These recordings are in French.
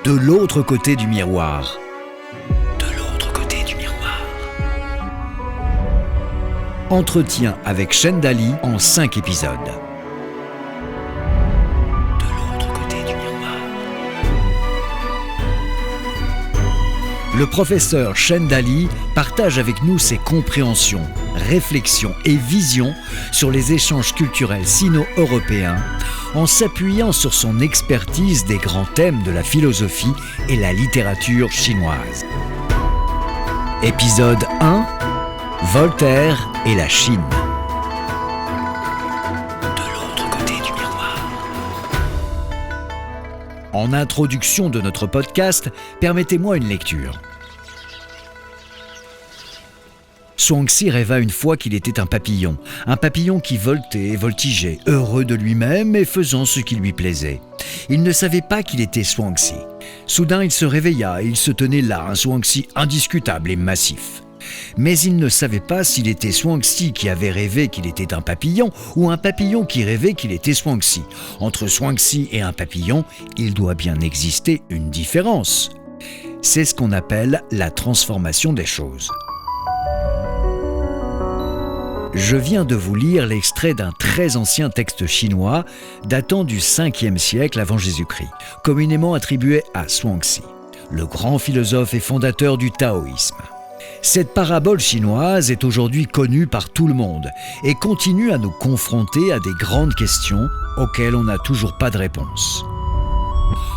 De l'autre côté du miroir. De l'autre côté du miroir. Entretien avec Chendali en 5 épisodes. De l'autre côté du miroir. Le professeur Chendali partage avec nous ses compréhensions, réflexions et visions sur les échanges culturels sino-européens en s'appuyant sur son expertise des grands thèmes de la philosophie et la littérature chinoise. Épisode 1 : Voltaire et la Chine. De l'autre côté du miroir. En introduction de notre podcast, permettez-moi une lecture. Zhuangzi rêva une fois qu'il était un papillon qui voltait et voltigeait, heureux de lui-même et faisant ce qui lui plaisait. Il ne savait pas qu'il était Zhuangzi. Soudain, il se réveilla et il se tenait là, un Zhuangzi indiscutable et massif. Mais il ne savait pas s'il était Zhuangzi qui avait rêvé qu'il était un papillon ou un papillon qui rêvait qu'il était Zhuangzi. Entre Zhuangzi et un papillon, il doit bien exister une différence. C'est ce qu'on appelle la transformation des choses. Je viens de vous lire l'extrait d'un très ancien texte chinois datant du 5e siècle avant Jésus-Christ, communément attribué à Zhuangzi, le grand philosophe et fondateur du taoïsme. Cette parabole chinoise est aujourd'hui connue par tout le monde et continue à nous confronter à des grandes questions auxquelles on n'a toujours pas de réponse.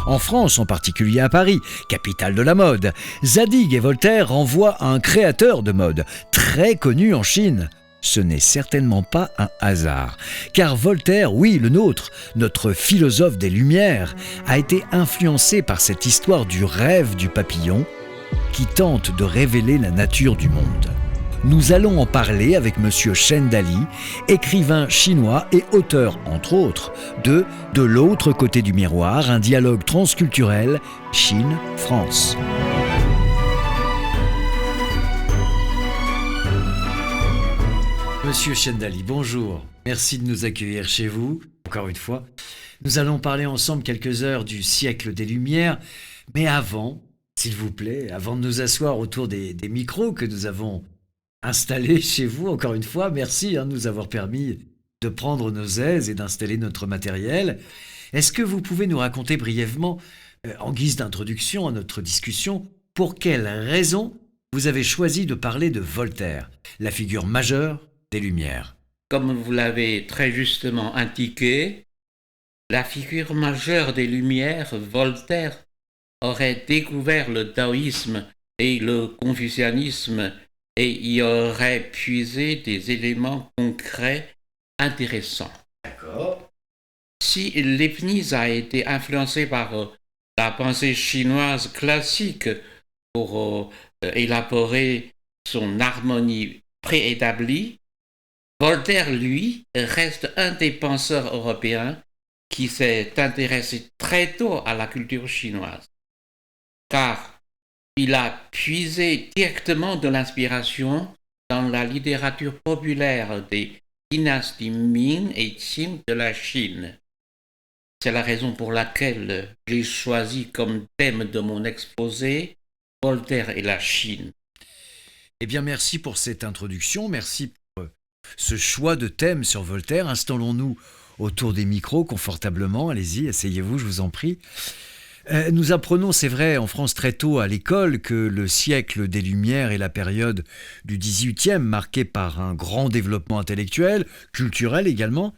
En France, en particulier à Paris, capitale de la mode, Zadig et Voltaire renvoient à un créateur de mode très connu en Chine. Ce n'est certainement pas un hasard, car Voltaire, oui, le nôtre, notre philosophe des Lumières, a été influencé par cette histoire du rêve du papillon qui tente de révéler la nature du monde. Nous allons en parler avec Monsieur Chendali, écrivain chinois et auteur, entre autres, de « De l'autre côté du miroir, un dialogue transculturel Chine-France ». Monsieur Chendali, bonjour. Merci de nous accueillir chez vous, encore une fois. Nous allons parler ensemble quelques heures du siècle des Lumières, mais avant, s'il vous plaît, avant de nous asseoir autour des micros que nous avons installés chez vous, encore une fois, merci de nous avoir permis de prendre nos aises et d'installer notre matériel. Est-ce que vous pouvez nous raconter brièvement, en guise d'introduction à notre discussion, pour quelles raisons vous avez choisi de parler de Voltaire, la figure majeure des Lumières? Comme vous l'avez très justement indiqué, la figure majeure des Lumières, Voltaire, aurait découvert le taoïsme et le confucianisme et y aurait puisé des éléments concrets intéressants. D'accord. Si Leibniz a été influencé par la pensée chinoise classique pour élaborer son harmonie préétablie, Voltaire, lui, reste un des penseurs européens qui s'est intéressé très tôt à la culture chinoise, car il a puisé directement de l'inspiration dans la littérature populaire des dynasties Ming et Qing de la Chine. C'est la raison pour laquelle j'ai choisi comme thème de mon exposé Voltaire et la Chine. Eh bien, merci pour cette introduction, merci pour ce choix de thème sur Voltaire. Installons-nous autour des micros confortablement. Allez-y, asseyez-vous, je vous en prie. Nous apprenons, c'est vrai, en France très tôt à l'école que le siècle des Lumières est la période du XVIIIe marquée par un grand développement intellectuel, culturel également,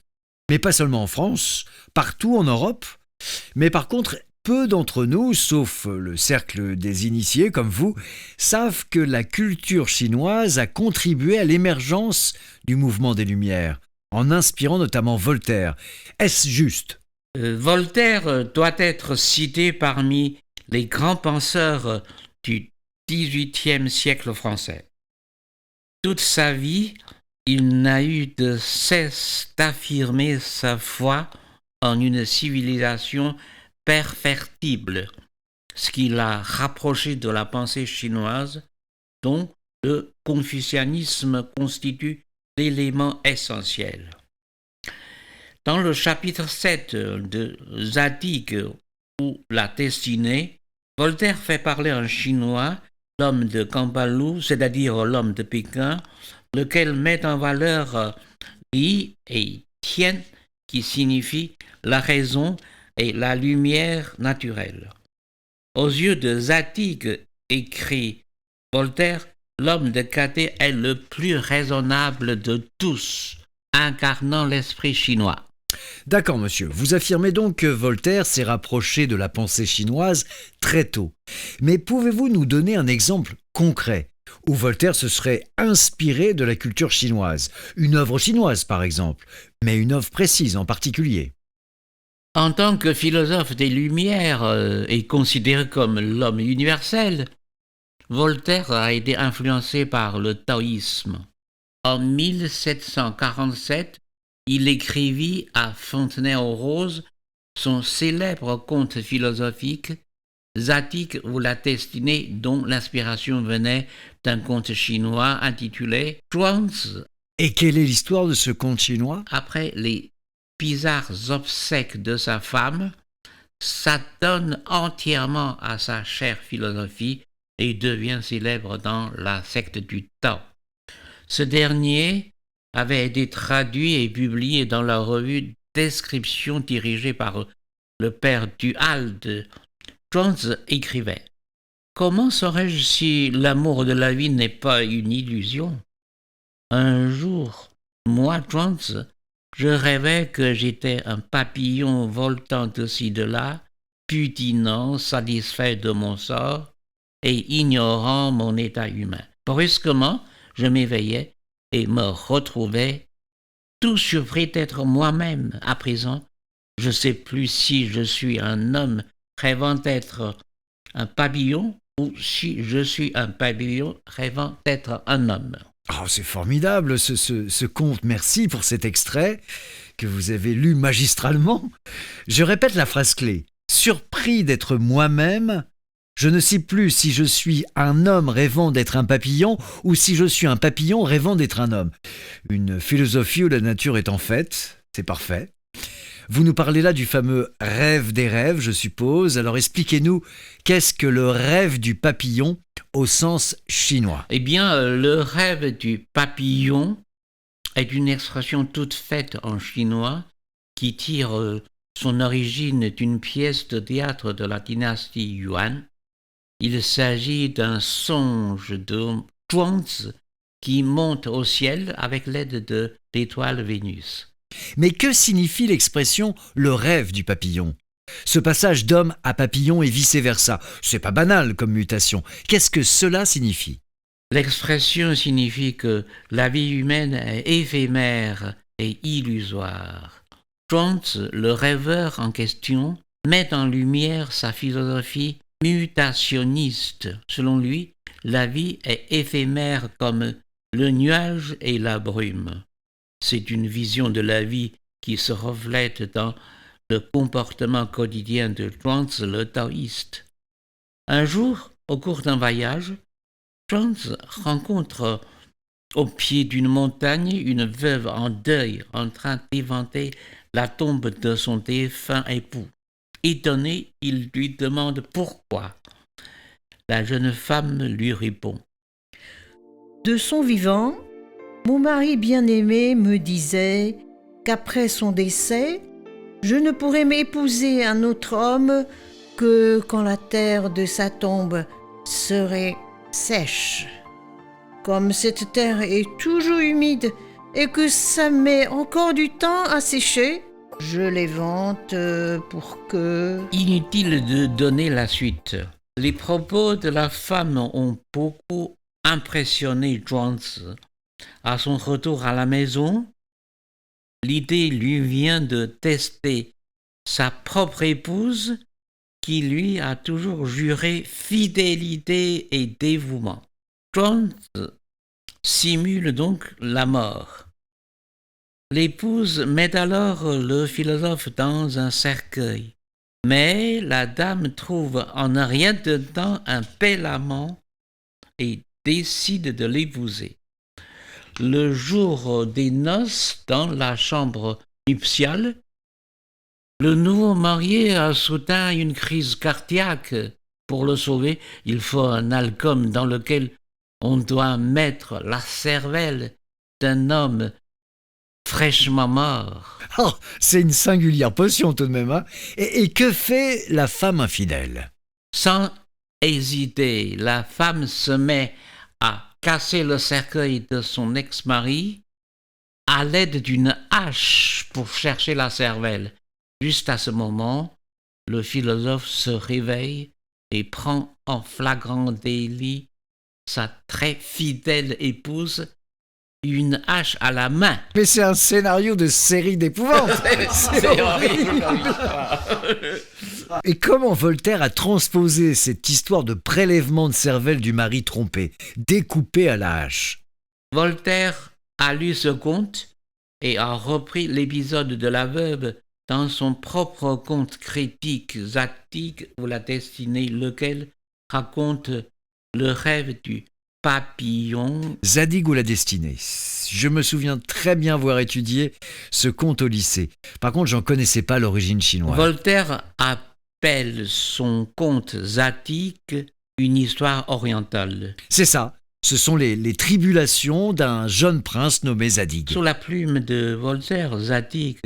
mais pas seulement en France, partout en Europe. Mais par contre, peu d'entre nous, sauf le cercle des initiés comme vous, savent que la culture chinoise a contribué à l'émergence du mouvement des Lumières, en inspirant notamment Voltaire. Est-ce juste ? Voltaire doit être cité parmi les grands penseurs du XVIIIe siècle français. Toute sa vie, il n'a eu de cesse d'affirmer sa foi en une civilisation perfectible, ce qui l'a rapproché de la pensée chinoise, dont le confucianisme constitue l'élément essentiel. Dans le chapitre 7 de Zadig ou la destinée, Voltaire fait parler en chinois l'homme de Kambalou, c'est-à-dire l'homme de Pékin, lequel met en valeur Li et Tian, qui signifie la raison et la lumière naturelle. Aux yeux de Zadig, écrit Voltaire, l'homme de Cathay est le plus raisonnable de tous, incarnant l'esprit chinois. D'accord, monsieur. Vous affirmez donc que Voltaire s'est rapproché de la pensée chinoise très tôt. Mais pouvez-vous nous donner un exemple concret où Voltaire se serait inspiré de la culture chinoise? Une œuvre chinoise, par exemple, mais une œuvre précise en particulier. En tant que philosophe des Lumières et considéré comme l'homme universel, Voltaire a été influencé par le taoïsme. En 1747, il écrivit à Fontenay-aux-Roses son célèbre conte philosophique Zadig ou la destinée, dont l'inspiration venait d'un conte chinois intitulé Zhuangzi. Et quelle est l'histoire de ce conte chinois? Après les bizarres obsèques de sa femme, s'adonne entièrement à sa chère philosophie et devient célèbre dans la secte du Tao. Ce dernier avait été traduit et publié dans la revue Description dirigée par le père Duhalde. Zhuangzi écrivait: comment saurais-je si l'amour de la vie n'est pas une illusion? Un jour, moi, Zhuangzi, je rêvais que j'étais un papillon voltant de ci de là, putinant, satisfait de mon sort et ignorant mon état humain. Brusquement, je m'éveillais et me retrouvais tout surpris d'être moi-même. À présent, je ne sais plus si je suis un homme rêvant d'être un papillon ou si je suis un papillon rêvant d'être un homme. Oh, c'est formidable ce conte. Merci pour cet extrait que vous avez lu magistralement. Je répète la phrase clé. Surpris d'être moi-même, je ne sais plus si je suis un homme rêvant d'être un papillon ou si je suis un papillon rêvant d'être un homme. Une philosophie où la nature est en fait, c'est parfait. Vous nous parlez là du fameux rêve des rêves, je suppose. Alors expliquez-nous, qu'est-ce que le rêve du papillon au sens chinois? Eh bien, le rêve du papillon est une expression toute faite en chinois qui tire son origine d'une pièce de théâtre de la dynastie Yuan. Il s'agit d'un songe de Zhuangzi qui monte au ciel avec l'aide de l'étoile Vénus. Mais que signifie l'expression « le rêve du papillon » ? Ce passage d'homme à papillon et vice-versa, c'est pas banal comme mutation. Qu'est-ce que cela signifie ? L'expression signifie que la vie humaine est éphémère et illusoire. Zhuangzi, le rêveur en question, met en lumière sa philosophie mutationniste. Selon lui, la vie est éphémère comme le nuage et la brume. C'est une vision de la vie qui se reflète dans le comportement quotidien de Zhuangzi le taoïste. Un jour, au cours d'un voyage, Zhuangzi rencontre au pied d'une montagne une veuve en deuil en train d'éventer la tombe de son défunt époux. Étonné, il lui demande pourquoi. La jeune femme lui répond: de son vivant, mon mari bien-aimé me disait qu'après son décès, je ne pourrais m'épouser un autre homme que quand la terre de sa tombe serait sèche. Comme cette terre est toujours humide et que ça met encore du temps à sécher, je l'évente pour que... Inutile de donner la suite. Les propos de la femme ont beaucoup impressionné Zhuangzi. À son retour à la maison, l'idée lui vient de tester sa propre épouse qui lui a toujours juré fidélité et dévouement. Zhuangzi simule donc la mort. L'épouse met alors le philosophe dans un cercueil, mais la dame trouve en un rien de temps un bel amant et décide de l'épouser. Le jour des noces, dans la chambre nuptiale, le nouveau marié a soudain une crise cardiaque Pour le sauver, il faut un alcool dans lequel on doit mettre la cervelle d'un homme fraîchement mort. Oh, c'est une singulière potion tout de même. Hein. Et que fait la femme infidèle? Sans hésiter, la femme se met à casser le cercueil de son ex-mari à l'aide d'une hache pour chercher la cervelle. Juste à ce moment, le philosophe se réveille et prend en flagrant délit sa très fidèle épouse, une hache à la main. Mais c'est un scénario de série d'épouvante. C'est horrible. Et comment Voltaire a transposé cette histoire de prélèvement de cervelle du mari trompé, découpé à la hache? Voltaire a lu ce conte et a repris l'épisode de la veuve dans son propre conte critique Zadig ou la destinée, lequel raconte le rêve du papillon. Zadig ou la destinée. Je me souviens très bien avoir étudié ce conte au lycée. Par contre, j'en connaissais pas l'origine chinoise. Voltaire appelle son conte Zadig une histoire orientale. C'est ça. Ce sont les tribulations d'un jeune prince nommé Zadig. Sous la plume de Voltaire, Zadig,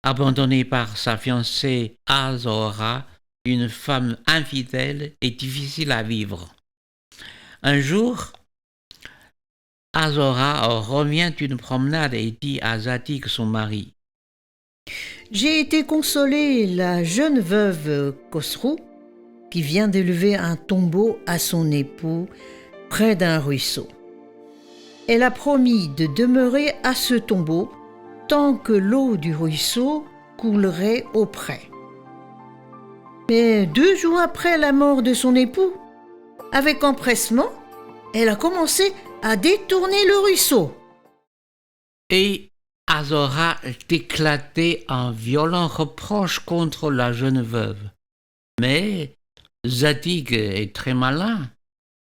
abandonné par sa fiancée Azora, une femme infidèle et difficile à vivre. Un jour, Azora revient d'une promenade et dit à Zadig, son mari: « J'ai été consoler la jeune veuve Khosrou qui vient d'élever un tombeau à son époux près d'un ruisseau. Elle a promis de demeurer à ce tombeau tant que l'eau du ruisseau coulerait auprès. Mais 2 jours après la mort de son époux, avec empressement, elle a commencé à détourner le ruisseau. » Et Azora éclatait en violents reproches contre la jeune veuve. Mais Zadig est très malin.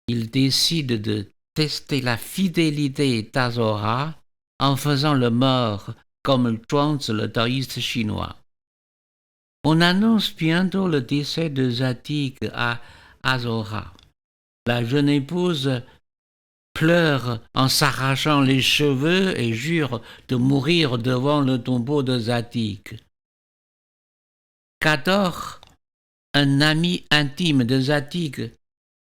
Il décide de tester la fidélité d'Azora en faisant le mort comme Zhuangzi, le taoïste chinois. On annonce bientôt le décès de Zadig à Azora. La jeune épouse pleure en s'arrachant les cheveux et jure de mourir devant le tombeau de Zadig. Cador, un ami intime de Zadig,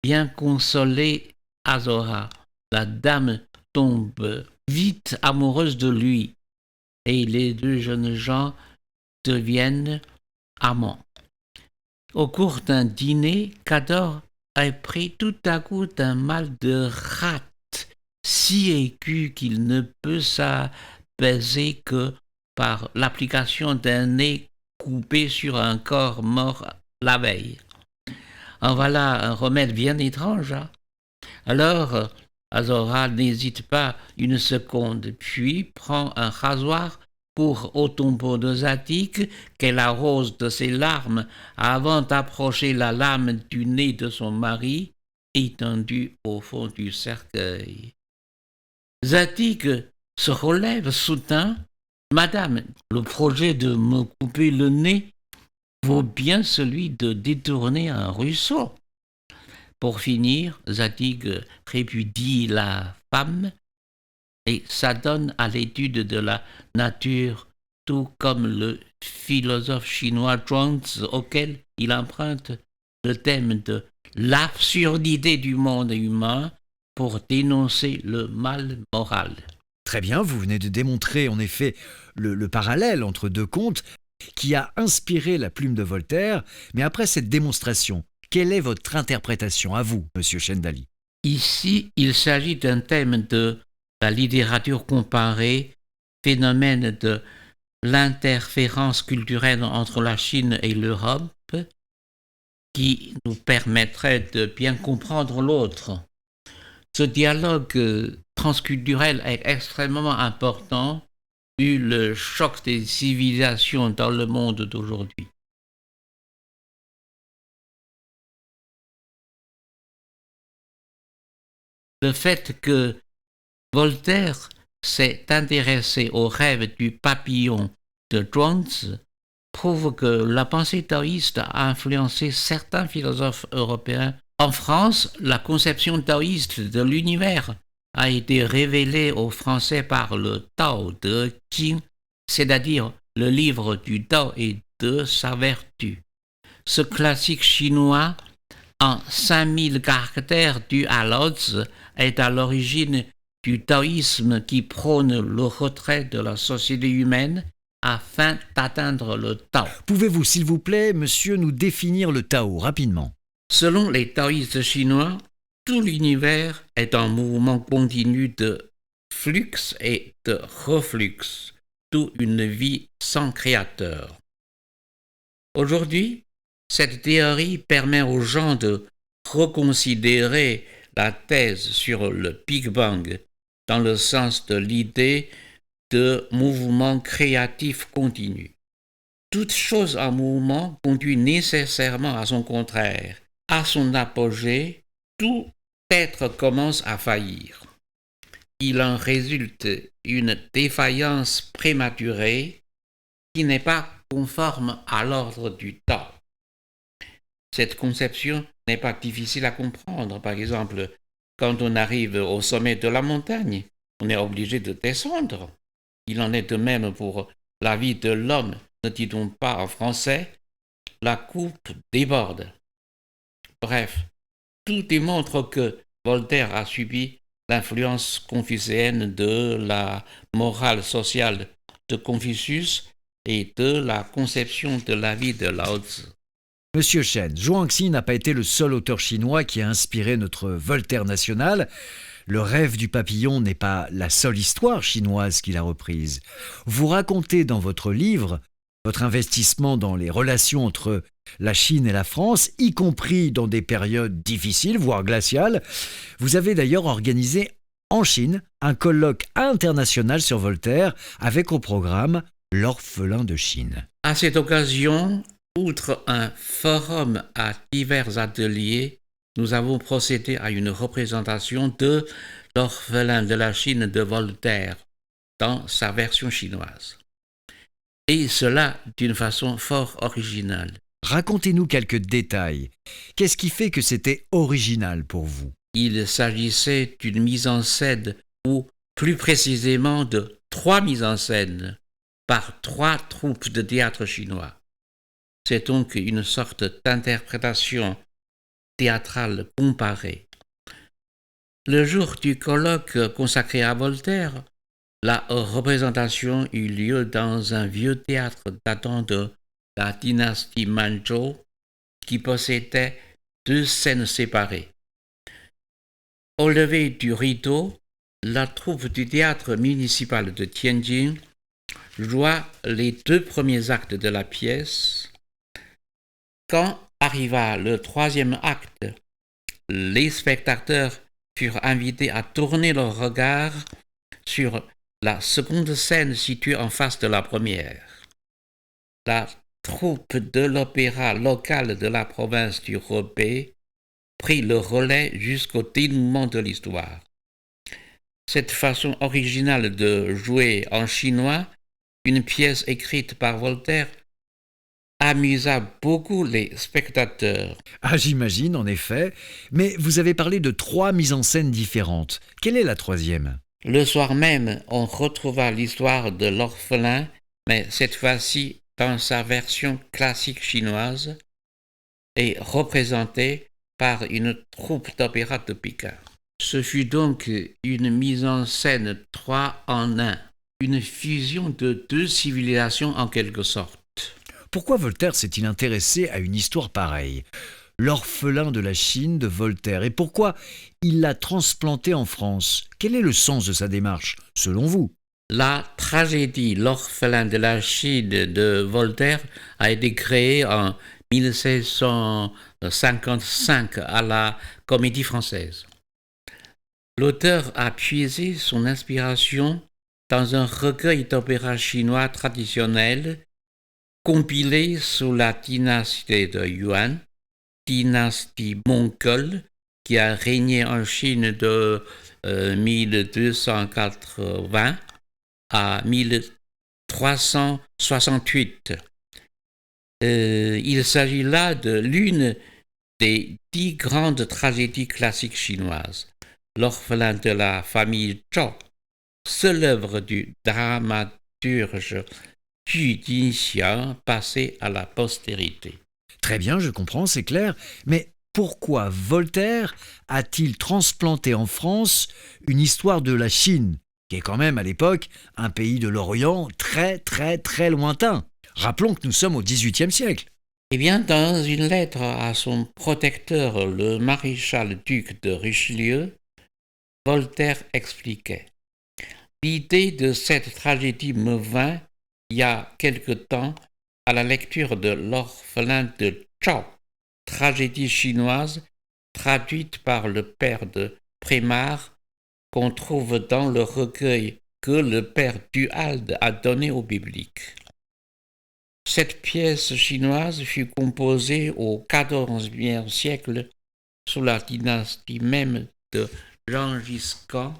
vient consoler Azora. La dame tombe vite amoureuse de lui et les 2 jeunes gens deviennent amants. Au cours d'un dîner, Cador a pris tout à coup un mal de rate si aigu qu'il ne peut s'apaiser que par l'application d'un nez coupé sur un corps mort la veille. En voilà un remède bien étrange. Hein? Alors, Azora n'hésite pas une seconde, puis prend un rasoir court au tombeau de Zadig qu'elle arrose de ses larmes avant d'approcher la lame du nez de son mari étendu au fond du cercueil. Zadig se relève soudain. « Madame, le projet de me couper le nez vaut bien celui de détourner un ruisseau. » Pour finir, Zadig répudie la femme et s'adonne à l'étude de la nature, tout comme le philosophe chinois Zhuangzi, auquel il emprunte le thème de l'absurdité du monde humain pour dénoncer le mal moral. Très bien, vous venez de démontrer en effet le parallèle entre 2 contes qui a inspiré la plume de Voltaire. Mais après cette démonstration, quelle est votre interprétation à vous, monsieur Chendali? Ici, il s'agit d'un thème de la littérature comparée, phénomène de l'interférence culturelle entre la Chine et l'Europe, qui nous permettrait de bien comprendre l'autre. Ce dialogue transculturel est extrêmement important vu le choc des civilisations dans le monde d'aujourd'hui. Le fait que Voltaire s'est intéressé au rêve du papillon de Zhuangzi prouve que la pensée taoïste a influencé certains philosophes européens. En France, la conception taoïste de l'univers a été révélée aux Français par le Tao Te Ching, c'est-à-dire le livre du Tao et de sa vertu. Ce classique chinois, en 5000 caractères dû à Lao Tzu, est à l'origine du taoïsme qui prône le retrait de la société humaine afin d'atteindre le Tao. Pouvez-vous, s'il vous plaît, monsieur, nous définir le Tao rapidement? Selon les taoïstes chinois, tout l'univers est un mouvement continu de flux et de reflux, d'où une vie sans créateur. Aujourd'hui, cette théorie permet aux gens de reconsidérer la thèse sur le Big Bang dans le sens de l'idée de mouvement créatif continu. Toute chose en mouvement conduit nécessairement à son contraire. À son apogée, tout être commence à faillir. Il en résulte une défaillance prématurée qui n'est pas conforme à l'ordre du Tao. Cette conception n'est pas difficile à comprendre. Par exemple, quand on arrive au sommet de la montagne, on est obligé de descendre. Il en est de même pour la vie de l'homme. Ne dit-on pas en français, la coupe déborde. Bref, tout démontre que Voltaire a subi l'influence confucéenne de la morale sociale de Confucius et de la conception de la vie de Lao Tzu. Monsieur Chen, Zhuangzi n'a pas été le seul auteur chinois qui a inspiré notre Voltaire national. Le rêve du papillon n'est pas la seule histoire chinoise qu'il a reprise. Vous racontez dans votre livre votre investissement dans les relations entre la Chine et la France, y compris dans des périodes difficiles, voire glaciales. Vous avez d'ailleurs organisé en Chine un colloque international sur Voltaire avec au programme l'orphelin de Chine. À cette occasion, outre un forum à divers ateliers, nous avons procédé à une représentation de l'orphelin de la Chine de Voltaire dans sa version chinoise. Et cela d'une façon fort originale. Racontez-nous quelques détails. Qu'est-ce qui fait que c'était original pour vous? Il s'agissait d'une mise en scène, ou plus précisément de 3 mises en scène, par 3 troupes de théâtre chinois. C'est donc une sorte d'interprétation théâtrale comparée. Le jour du colloque consacré à Voltaire, la représentation eut lieu dans un vieux théâtre datant de la dynastie Manzhou qui possédait 2 scènes séparées. Au lever du rideau, la troupe du théâtre municipal de Tianjin joua les 2 premiers actes de la pièce. Quand arriva le 3e acte, les spectateurs furent invités à tourner leur regard sur la seconde scène située en face de la première. La troupe de l'opéra local de la province du Hebei prit le relais jusqu'au dénouement de l'histoire. Cette façon originale de jouer en chinois une pièce écrite par Voltaire amusa beaucoup les spectateurs. Ah, j'imagine, en effet. Mais vous avez parlé de 3 mises en scène différentes. Quelle est la 3e? Le soir même, on retrouva l'histoire de l'orphelin, mais cette fois-ci dans sa version classique chinoise et représentée par une troupe d'opéra de Pékin. Ce fut donc une mise en scène 3 en 1, une fusion de 2 civilisations en quelque sorte. Pourquoi Voltaire s'est-il intéressé à une histoire pareille? L'orphelin de la Chine de Voltaire. Et pourquoi il l'a transplanté en France? Quel est le sens de sa démarche, selon vous? La tragédie L'orphelin de la Chine de Voltaire a été créée en 1655 à la Comédie Française. L'auteur a puisé son inspiration dans un recueil d'opéras chinois traditionnels compilé sous la dynastie de Yuan, dynastie mongole qui a régné en Chine de 1280 à 1368. Il s'agit là de l'une des 10 grandes tragédies classiques chinoises. L'orphelin de la famille Zhao, seule œuvre du dramaturge Xu Jinxiang passée à la postérité. Très bien, je comprends, c'est clair. Mais pourquoi Voltaire a-t-il transplanté en France une histoire de la Chine, qui est quand même à l'époque un pays de l'Orient très très très lointain? Rappelons que nous sommes au XVIIIe siècle. Eh bien, dans une lettre à son protecteur, le maréchal-duc de Richelieu, Voltaire expliquait: l'idée de cette tragédie me vint, il y a quelque temps, à la lecture de L'orphelin de Zhao, tragédie chinoise traduite par le père de Prémart, qu'on trouve dans le recueil que le père Duhalde a donné au public. Cette pièce chinoise fut composée au XIVe siècle sous la dynastie même de Gengis Khan.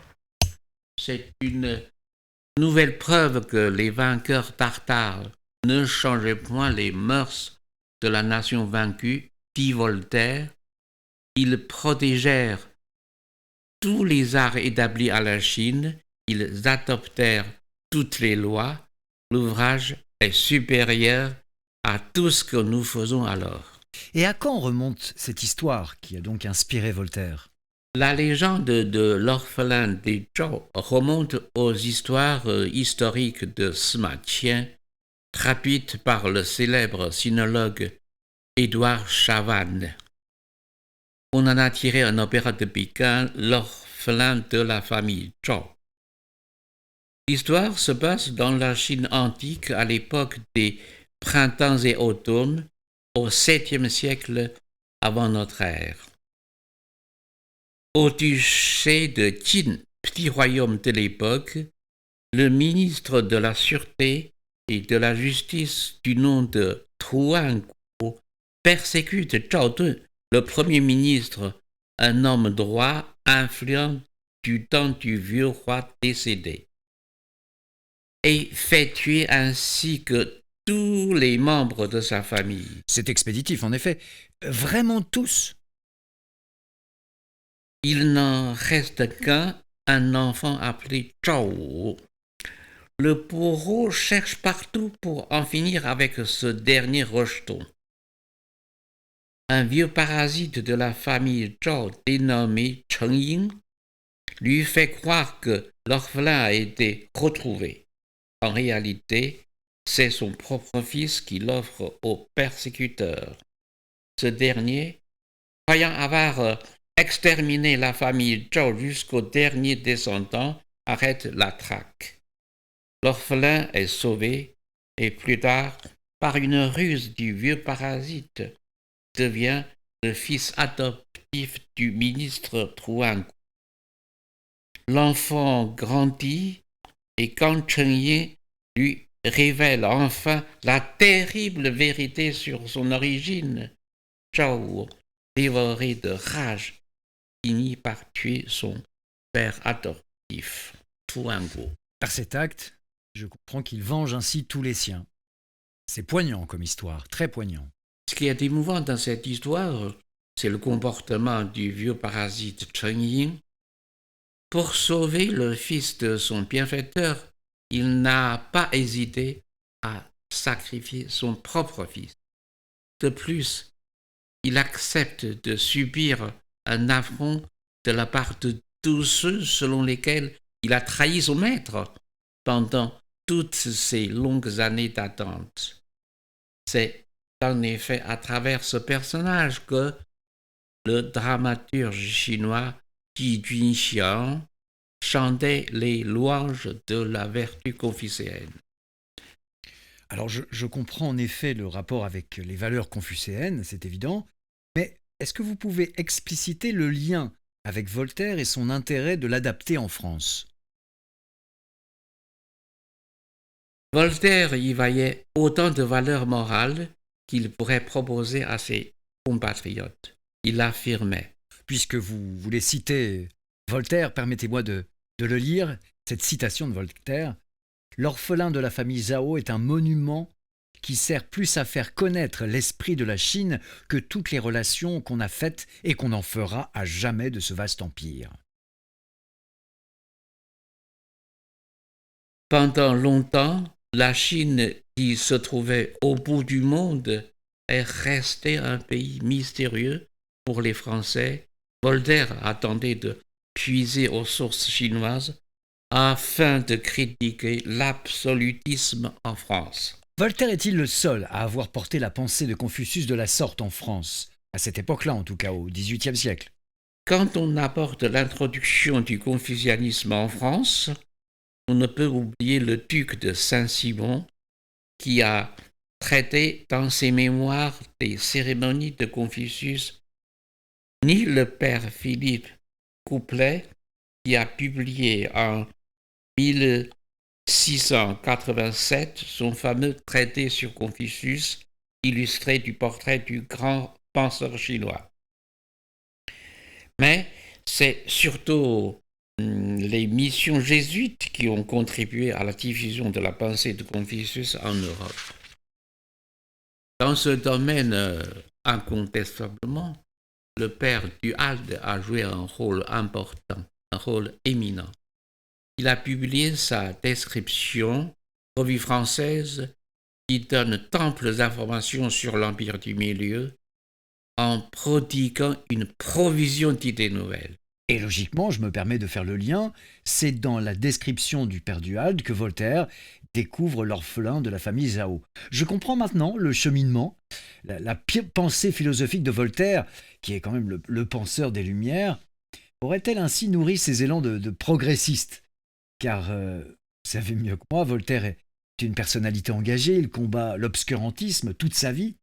C'est une nouvelle preuve que les vainqueurs tartares ne changeaient point les mœurs de la nation vaincue, dit Voltaire. Ils protégèrent tous les arts établis à la Chine, ils adoptèrent toutes les lois. L'ouvrage est supérieur à tout ce que nous faisons alors. Et à quand remonte cette histoire qui a donc inspiré Voltaire? La légende de l'orphelin des Zhao remonte aux histoires historiques de Sima Qian, traduites par le célèbre sinologue Édouard Chavannes. On en a tiré un opéra de Pékin, L'orphelin de la famille Zhao. L'histoire se passe dans la Chine antique à l'époque des printemps et automnes, au 7e siècle avant notre ère. Au duché de Qin, petit royaume de l'époque, le ministre de la Sûreté et de la Justice du nom de Tuan Guo persécute Zhao Dun, le premier ministre, un homme droit, influent du temps du vieux roi décédé, et fait tuer ainsi que tous les membres de sa famille. C'est expéditif, en effet. Vraiment tous? Il n'en reste qu'un, un enfant appelé Zhao Wu. Le bourreau cherche partout pour en finir avec ce dernier rejeton. Un vieux parasite de la famille Zhao dénommé Cheng Ying lui fait croire que l'orphelin a été retrouvé. En réalité, c'est son propre fils qui l'offre au persécuteur. Ce dernier, croyant avoir exterminé la famille Zhao jusqu'au dernier descendant, arrête la traque. L'orphelin est sauvé et plus tard, par une ruse du vieux parasite, devient le fils adoptif du ministre Truan. L'enfant grandit et quand Cheng Ying lui révèle enfin la terrible vérité sur son origine, Zhao, dévoré de rage, finit par tuer son père adoptif, Tuango. Par cet acte, je comprends qu'il venge ainsi tous les siens. C'est poignant comme histoire, très poignant. Ce qui est émouvant dans cette histoire, c'est le comportement du vieux parasite Cheng Ying. Pour sauver le fils de son bienfaiteur, il n'a pas hésité à sacrifier son propre fils. De plus, il accepte de subir un affront de la part de tous ceux selon lesquels il a trahi son maître pendant toutes ces longues années d'attente. C'est en effet à travers ce personnage que le dramaturge chinois Xu Jinxiang chantait les louanges de la vertu confucéenne. Alors je comprends en effet le rapport avec les valeurs confucéennes, c'est évident, mais est-ce que vous pouvez expliciter le lien avec Voltaire et son intérêt de l'adapter en France? Voltaire y voyait autant de valeurs morales qu'il pourrait proposer à ses compatriotes. Il affirmait: Puisque vous voulez citer Voltaire, permettez-moi de le lire, cette citation de Voltaire. L'orphelin de la famille Zhao est un monument qui sert plus à faire connaître l'esprit de la Chine que toutes les relations qu'on a faites et qu'on en fera à jamais de ce vaste empire. Pendant longtemps, la Chine, qui se trouvait au bout du monde, est restée un pays mystérieux pour les Français. Voltaire attendait de puiser aux sources chinoises afin de critiquer l'absolutisme en France. Voltaire est-il le seul à avoir porté la pensée de Confucius de la sorte en France, à cette époque-là en tout cas, au XVIIIe siècle? Quand on aborde l'introduction du confucianisme en France, on ne peut oublier le duc de Saint-Simon qui a traité dans ses mémoires des cérémonies de Confucius, ni le père Philippe Couplet qui a publié en 1687 son fameux traité sur Confucius, illustré du portrait du grand penseur chinois. Mais c'est surtout les missions jésuites qui ont contribué à la diffusion de la pensée de Confucius en Europe. Dans ce domaine, incontestablement, le père du Halde a joué un rôle important, un rôle éminent. Il a publié sa description, revue française, qui donne d'amples informations sur l'Empire du Milieu, en prodiguant une provision d'idées nouvelles. Et logiquement, je me permets de faire le lien, c'est dans la description du père du Halde que Voltaire découvre l'orphelin de la famille Zhao. Je comprends maintenant le cheminement, la pensée philosophique de Voltaire, qui est quand même le penseur des Lumières, aurait-elle ainsi nourri ses élans de progressiste? Car, vous savez mieux que moi, Voltaire est une personnalité engagée, il combat l'obscurantisme toute sa vie,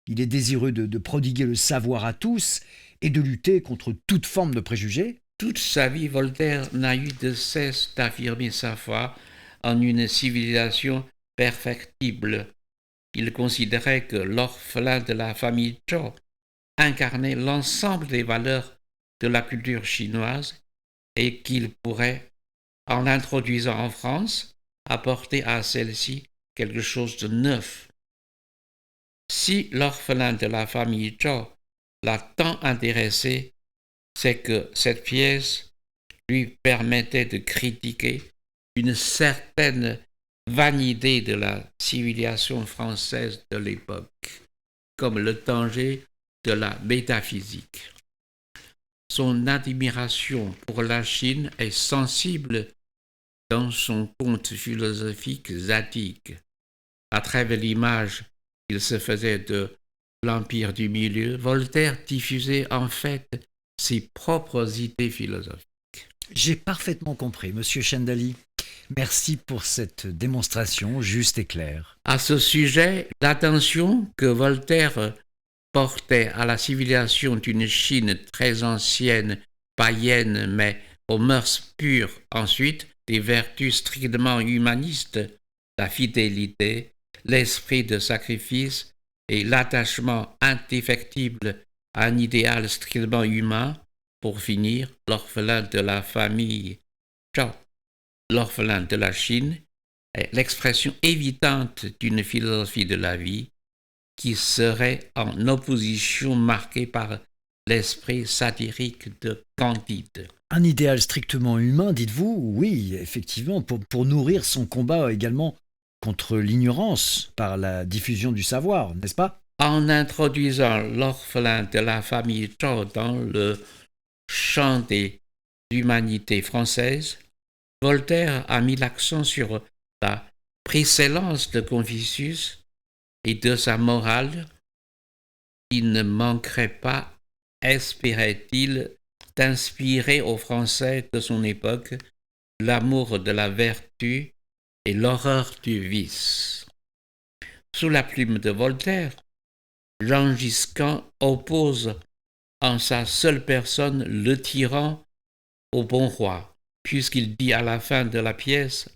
il est désireux de prodiguer le savoir à tous et de lutter contre toute forme de préjugés. Toute sa vie, Voltaire n'a eu de cesse d'affirmer sa foi en une civilisation perfectible. Il considérait que l'orphelin de la famille Zhou incarnait l'ensemble des valeurs de la culture chinoise et qu'il pourrait, en l'introduisant en France, apporter à celle-ci quelque chose de neuf. Si l'orphelin de la famille Zhou l'a tant intéressé, c'est que cette pièce lui permettait de critiquer une certaine vanité de la civilisation française de l'époque, comme le danger de la métaphysique. Son admiration pour la Chine est sensible dans son conte philosophique Zadig. À travers l'image qu'il se faisait de l'Empire du Milieu, Voltaire diffusait en fait ses propres idées philosophiques. J'ai parfaitement compris, monsieur Chendali. Merci pour cette démonstration juste et claire. À ce sujet, l'attention que Voltaire portait à la civilisation d'une Chine très ancienne, païenne, mais aux mœurs pures, ensuite, des vertus strictement humanistes, la fidélité, l'esprit de sacrifice et l'attachement indéfectible à un idéal strictement humain, pour finir, l'orphelin de la famille Zhao, l'orphelin de la Chine, est l'expression évidente d'une philosophie de la vie qui serait en opposition marquée par l'esprit satirique de Candide. Un idéal strictement humain, dites-vous? Oui, effectivement, pour nourrir son combat également contre l'ignorance par la diffusion du savoir, n'est-ce pas? En introduisant l'orphelin de la famille Zhao dans le champ des humanités françaises, Voltaire a mis l'accent sur la précédence de Confucius et de sa morale. Il ne manquerait pas, espérait-il, d'inspirer aux Français de son époque l'amour de la vertu et l'horreur du vice. Sous la plume de Voltaire, Jean Gisquin oppose en sa seule personne le tyran au bon roi, puisqu'il dit à la fin de la pièce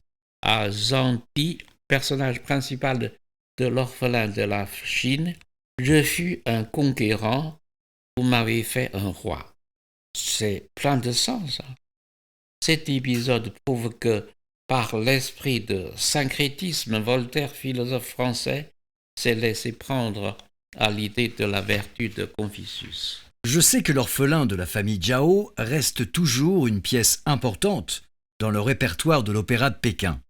à Zanti, personnage principal de l'orphelin de la Chine, « Je fus un conquérant, vous m'avez fait un roi ». C'est plein de sens. Cet épisode prouve que, par l'esprit de syncrétisme, Voltaire, philosophe français, s'est laissé prendre à l'idée de la vertu de Confucius. Je sais que l'orphelin de la famille Jiao reste toujours une pièce importante dans le répertoire de l'opéra de Pékin.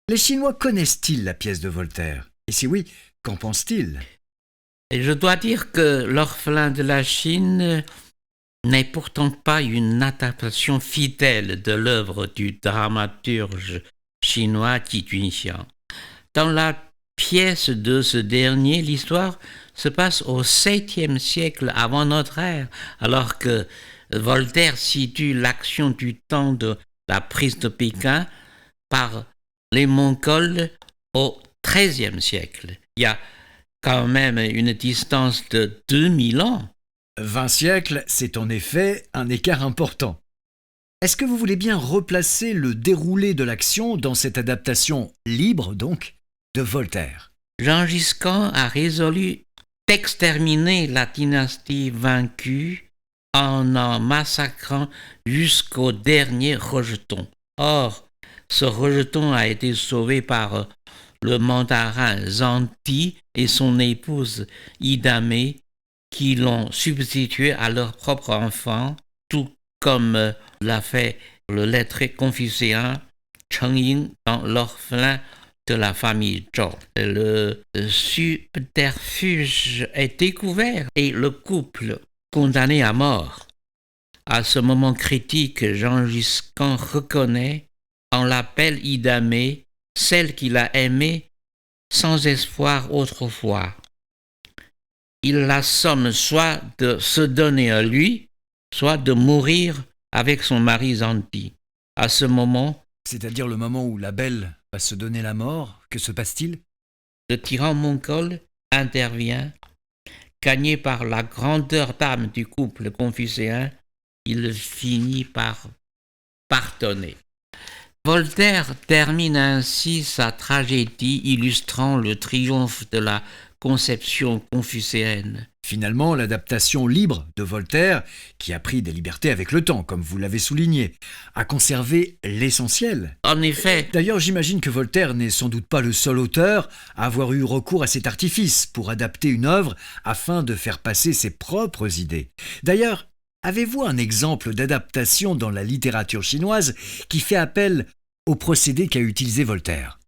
Les Chinois connaissent-ils la pièce de Voltaire? Et si oui, qu'en pensent-ils? Et je dois dire que l'orphelin de la Chine n'est pourtant pas une adaptation fidèle de l'œuvre du dramaturge chinois Qi Junxiang. Dans la pièce de ce dernier, l'histoire se passe au 7e siècle avant notre ère, alors que Voltaire situe l'action du temps de la prise de Pékin par les Mongols au 13e siècle. Il y a quand même une distance de 2000 ans. 20 siècles, c'est en effet un écart important. Est-ce que vous voulez bien replacer le déroulé de l'action dans cette adaptation libre, donc, de Voltaire? Gengis Khan a résolu d'exterminer la dynastie vaincue en massacrant jusqu'au dernier rejeton. Or, ce rejeton a été sauvé par le mandarin Zhang et son épouse Idame, qui l'ont substitué à leur propre enfant, tout comme l'a fait le lettré confucéen Cheng Ying dans l'orphelin de la famille Zhou. Le subterfuge est découvert et le couple condamné à mort. À ce moment critique, Gengis Khan reconnaît en la belle Idame celle qu'il a aimée sans espoir autrefois. Il la somme soit de se donner à lui, soit de mourir avec son mari Zanti. À ce moment, c'est-à-dire le moment où la belle va se donner la mort, que se passe-t-il? le tyran mongol intervient. Gagné par la grandeur d'âme du couple confucéen, il finit par pardonner. Voltaire termine ainsi sa tragédie illustrant le triomphe de la conception confucéenne. Finalement, l'adaptation libre de Voltaire, qui a pris des libertés avec le temps, comme vous l'avez souligné, a conservé l'essentiel. En effet, D'ailleurs, j'imagine que Voltaire n'est sans doute pas le seul auteur à avoir eu recours à cet artifice pour adapter une œuvre afin de faire passer ses propres idées. D'ailleurs, avez-vous un exemple d'adaptation dans la littérature chinoise qui fait appel au procédé qu'a utilisé Voltaire?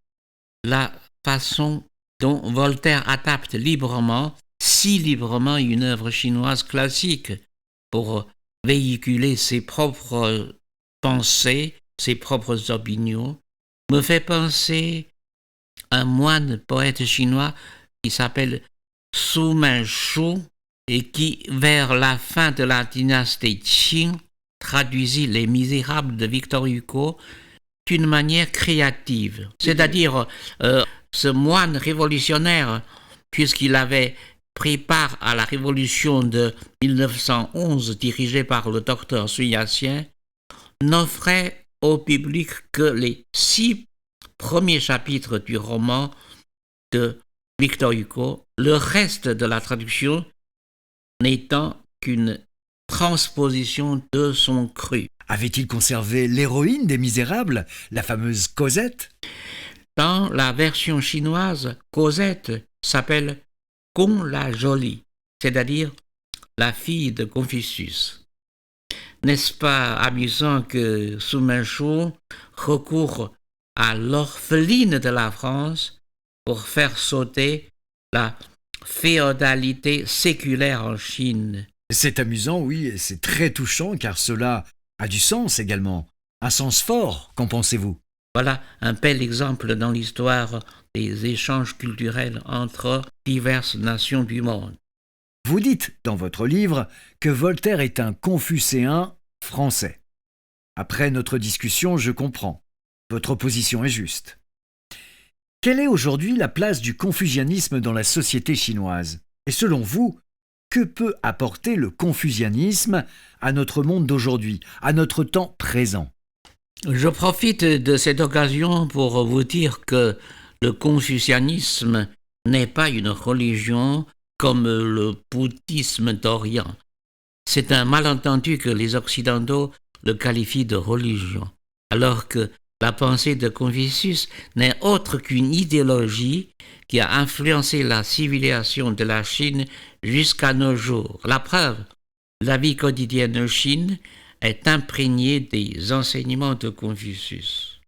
la façon dont Voltaire adapte librement, si librement, une œuvre chinoise classique pour véhiculer ses propres pensées, ses propres opinions, me fait penser à un moine poète chinois qui s'appelle Su Manchu et qui, vers la fin de la dynastie Qing, traduisit Les Misérables de Victor Hugo d'une manière créative. C'est-à-dire, ce moine révolutionnaire, puisqu'il avait pris part à la révolution de 1911 dirigée par le docteur Sun Yat-sen, n'offrait au public que les 6 premiers chapitres du roman de Victor Hugo, le reste de la traduction n'étant qu'une transposition de son cru. Avait-il conservé l'héroïne des Misérables, la fameuse Cosette? Dans la version chinoise, Cosette s'appelle Gong la Jolie, c'est-à-dire la fille de Confucius. N'est-ce pas amusant que Su Manchu recourt à l'orpheline de la France pour faire sauter la féodalité séculaire en Chine? C'est amusant, oui, et c'est très touchant car cela a du sens également. Un sens fort, qu'en pensez-vous? Voilà un bel exemple dans l'histoire des échanges culturels entre diverses nations du monde. Vous dites dans votre livre que Voltaire est un confucéen français. Après notre discussion, je comprends. Votre position est juste. Quelle est aujourd'hui la place du confucianisme dans la société chinoise? Et selon vous, que peut apporter le confucianisme à notre monde d'aujourd'hui, à notre temps présent? Je profite de cette occasion pour vous dire que le confucianisme n'est pas une religion comme le bouddhisme d'Orient. C'est un malentendu que les Occidentaux le qualifient de religion, alors que la pensée de Confucius n'est autre qu'une idéologie qui a influencé la civilisation de la Chine jusqu'à nos jours. La preuve, la vie quotidienne en Chine est imprégnée des enseignements de Confucius.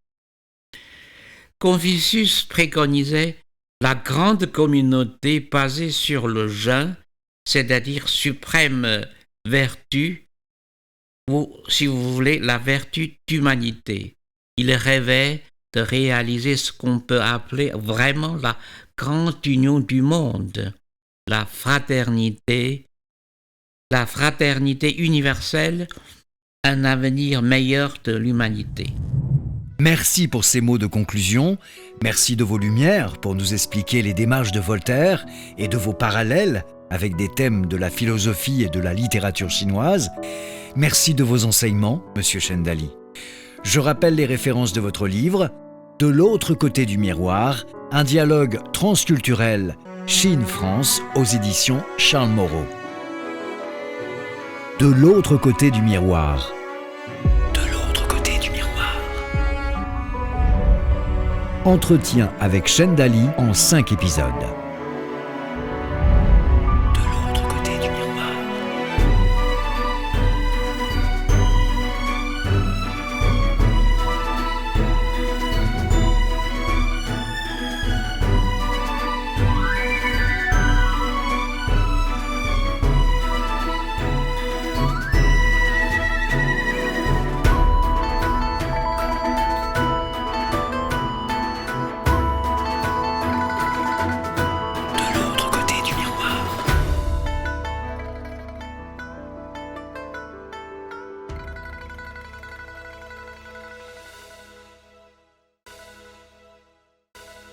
Confucius préconisait la grande communauté basée sur le jeûne, c'est-à-dire suprême vertu, ou si vous voulez, la vertu d'humanité. Il rêvait de réaliser ce qu'on peut appeler vraiment la grande union du monde, la fraternité universelle, un avenir meilleur de l'humanité. Merci pour ces mots de conclusion, merci de vos lumières pour nous expliquer les démarches de Voltaire et de vos parallèles avec des thèmes de la philosophie et de la littérature chinoise. Merci de vos enseignements, Monsieur Chendali. Je rappelle les références de votre livre, De l'autre côté du miroir, un dialogue transculturel Chine-France aux éditions Charles Moreau. De l'autre côté du miroir. De l'autre côté du miroir. Entretien avec Chendali en 5 épisodes.